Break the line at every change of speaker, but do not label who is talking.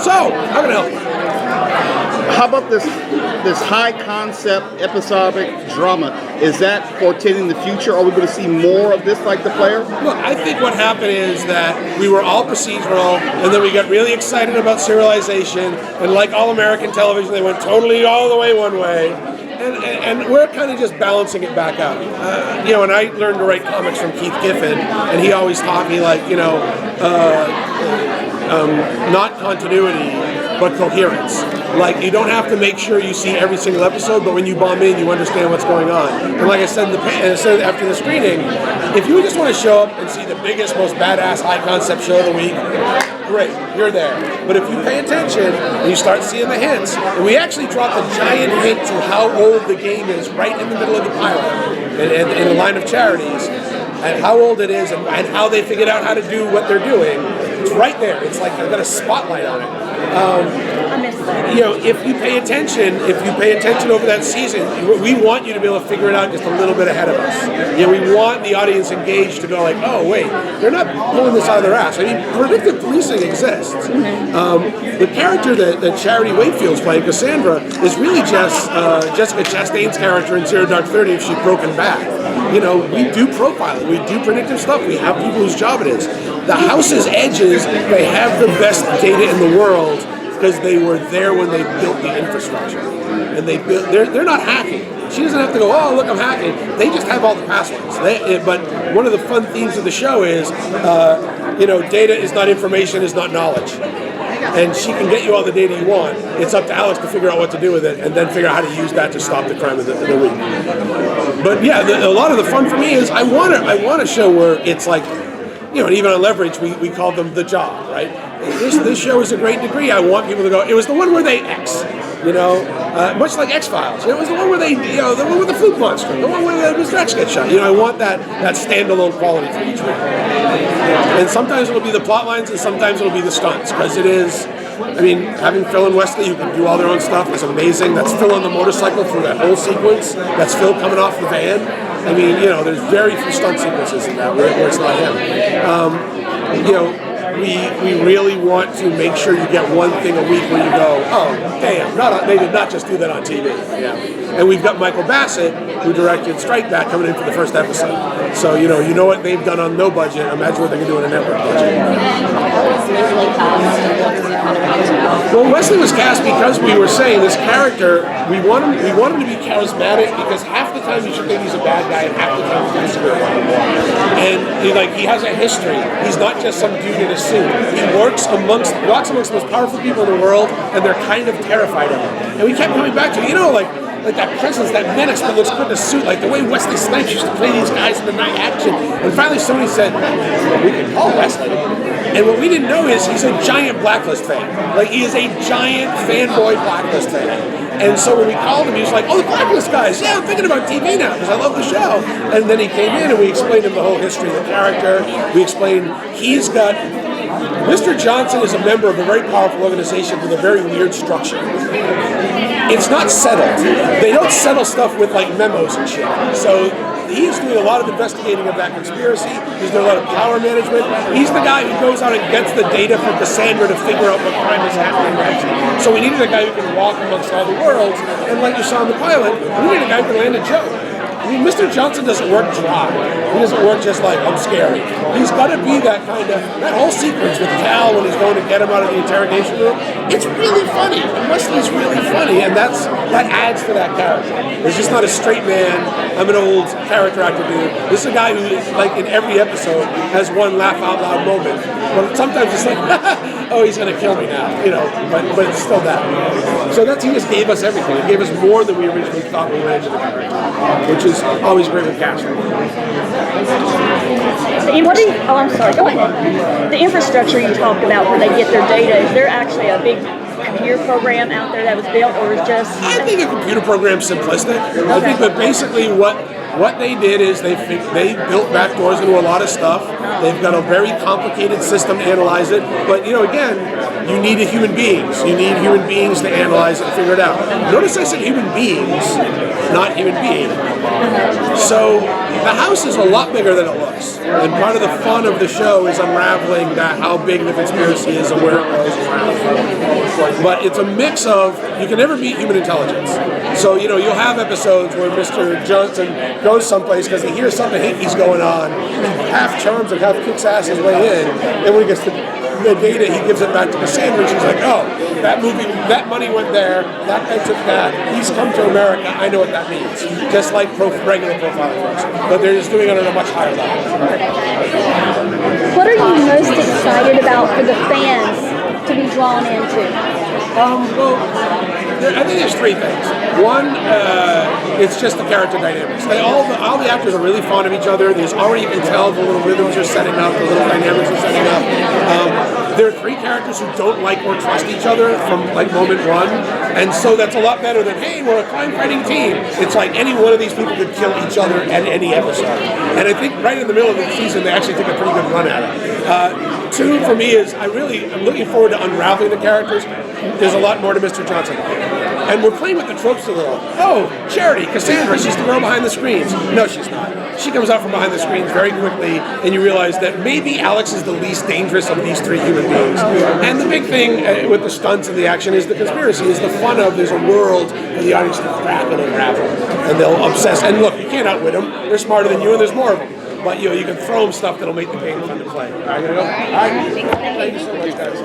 So, how can I help you?
How about this high concept episodic drama? Is that portending the future? Are we going to see more of this like The Player?
Look, I think what happened is that we were all procedural, and then we got really excited about serialization, and like all American television, they went totally all the way one way. And we're kind of just balancing it back out. You know, and I learned to write comics from Keith Giffen, and he always taught me, like, you know, not continuity, but coherence. Like, you don't have to make sure you see every single episode, but when you bomb in, you understand what's going on. And like I said, after the screening, if you just want to show up and see the biggest, most badass, high-concept show of the week, great, you're there. But if you pay attention and you start seeing the hints, and we actually dropped a giant hint to how old the game is right in the middle of the pilot, in the line of charities, and how old it is, and how they figured out how to do what they're doing. It's right there. It's like they've got a spotlight on it.
I missed that.
You know, if you pay attention over that season, we want you to be able to figure it out just a little bit ahead of us. You know, we want the audience engaged to go like, oh wait, they're not pulling this out of their ass. I mean, predictive policing exists. The character that Charity Wakefield's playing, Cassandra, is really just Jessica Chastain's character in Zero Dark 30 if she'd broken back. You know, we do profiling, we do predictive stuff, we have people whose job it is. The House's edges, they have the best data in the world because they were there when they built the infrastructure. And they're not hacking. She doesn't have to go, oh, look, I'm hacking. They just have all the passwords. But one of the fun themes of the show is, you know, data is not information, is not knowledge. And she can get you all the data you want. It's up to Alex to figure out what to do with it and then figure out how to use that to stop the crime of the week. But yeah, a lot of the fun for me is I want a show where it's like, you know, and even on Leverage, we call them The Job, right? This show is a great degree. I want people to go, it was the one where they X, you know, much like X-Files. It was the one where they, you know, the one with the fluke monster, the one where Mr. X gets shot. You know, I want that standalone quality for each week. And sometimes it'll be the plot lines and sometimes it'll be the stunts, because it is, I mean, having Phil and Wesley who can do all their own stuff is amazing. That's Phil on the motorcycle through that whole sequence. That's Phil coming off the van. I mean, you know, there's very few stunt sequences in that where it's not him. You know, we really want to make sure you get one thing a week where you go, oh, damn, they did not just do that on TV. Yeah. And we've got Michael Bassett, who directed Strike Back, coming in for the first episode. So, you know what they've done on no budget. Imagine what they can do on a network budget. Well, Wesley was cast because we were saying this character, we want him to be charismatic, because half the time you should think he's a bad guy and half the time he's a good one. And he has a history. He's not just some dude in a suit. He walks amongst the most powerful people in the world, and they're kind of terrified of him. And we kept coming back to, you know, like that presence, that menace that looks good in a suit, like the way Wesley Snipes used to play these guys in the night action. And finally somebody said, we can call Wesley. And what we didn't know is he's a giant Blacklist fan. Like, he is a giant fanboy Blacklist fan. And so when we called him, he was like, oh, the Blacklist guys, yeah, I'm thinking about TV now because I love the show. And then he came in and we explained him the whole history of the character. We explained Mr. Johnson is a member of a very powerful organization with a very weird structure. It's not settled. They don't settle stuff with like memos and shit. So he's doing a lot of investigating of that conspiracy. He's doing a lot of power management. He's the guy who goes out and gets the data from Cassandra to figure out what crime is happening next. So we needed a guy who can walk amongst all the worlds, and like you saw in the pilot, we needed a guy who can land a joke. I mean, Mr. Johnson doesn't work dry. He doesn't work just like, I'm scary. He's got to be that kind of, that whole sequence with Cal when he's going to get him out of the interrogation room, it's really funny. And Wesley's really funny, and that adds to that character. He's just not a straight man, I'm an old character actor dude. This is a guy who, like, in every episode, has one laugh out loud moment. But sometimes it's like, oh, he's going to kill me now, you know, but it's still that. So he just gave us everything. He gave us more than we originally thought we were into the character, which is always great with casting.
I'm sorry, go ahead. The infrastructure you talked about where they get their data, is there actually a big computer program out there that was built, or is just...
I think a computer program's simplistic. Okay. I think that basically what they did is they built backdoors into a lot of stuff. They've got a very complicated system to analyze it. But, you know, again, you need human beings. You need human beings to analyze it and figure it out. Notice I said human beings, not human being. So The house is a lot bigger than it looks, and part of the fun of the show is unraveling that how big the conspiracy is and where it goes around. But it's a mix of, you can never beat human intelligence. So, you know, you'll have episodes where Mr. Johnson goes someplace because he hears something hinky's going on, half charms and half kicks ass his way in, and when he gets the data, he gives it back to Cassandra, and she's like, oh, that money went there, that guy took that, he's come to America, I know what that means. Just like regular profiling works. But they're just doing it on a much higher level.
What are you most excited about for the fans to be drawn into?
Well, I think there's three things. One, it's just the character dynamics. All the actors are really fond of each other. There's already, you can tell the little rhythms are setting up, the little dynamics are setting up. There are three characters who don't like or trust each other from like moment one, and so that's a lot better than, hey, we're a crime-fighting team. It's like any one of these people could kill each other at any episode. And I think right in the middle of the season, they actually took a pretty good run at it. Two, for me, is I'm looking forward to unraveling the characters. There's a lot more to Mr. Johnson. And we're playing with the tropes a little. Oh, Charity, Cassandra, she's the girl behind the screens. No, she's not. She comes out from behind the screens very quickly, and you realize that maybe Alex is the least dangerous of these three human beings. And the big thing with the stunts and the action is the conspiracy, is the fun of there's a world for the audience to crack and unravel. And they'll obsess. And look, you can't outwit them. They're smarter than you, and there's more of them. But you can throw them stuff that'll make the game fun to play. All right, gonna go? All right. Thank you so much, guys.